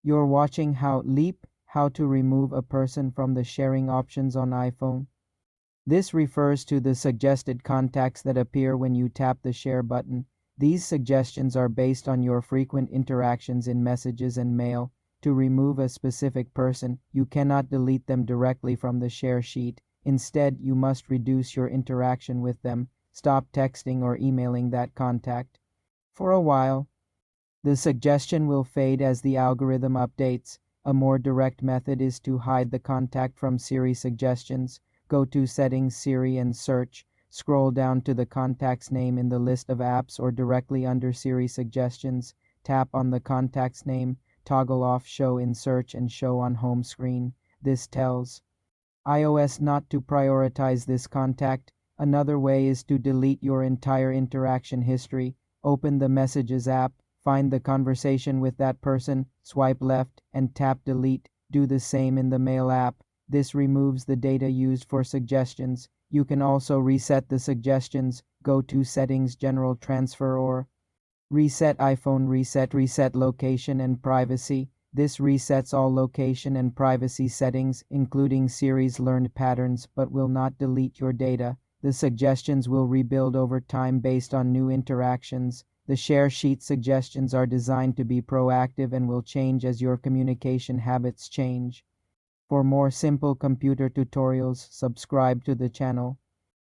You're watching how to remove a person from the sharing options on iPhone. This refers to the suggested contacts that appear when you tap the share button. These suggestions are based on your frequent interactions in messages and mail. To remove a specific person, you cannot delete them directly from the share sheet. Instead, you must reduce your interaction with them. Stop texting or emailing that contact. For a while, the suggestion will fade as the algorithm updates. A more direct method is to hide the contact from Siri suggestions. Go to Settings Siri and search. Scroll down to the contact's name in the list of apps or directly under Siri suggestions. Tap on the contact's name. Toggle off Show in Search and Show on Home screen. This tells iOS not to prioritize this contact. Another way is to delete your entire interaction history. Open the Messages app. Find the conversation with that person, swipe left, and tap Delete. Do the same in the Mail app. This removes the data used for suggestions. You can also reset the suggestions. Go to Settings, General Transfer, or Reset iPhone. Reset location and privacy. This resets all location and privacy settings, including Siri's learned patterns, but will not delete your data. The suggestions will rebuild over time based on new interactions. The share sheet suggestions are designed to be proactive and will change as your communication habits change. For more simple computer tutorials, subscribe to the channel.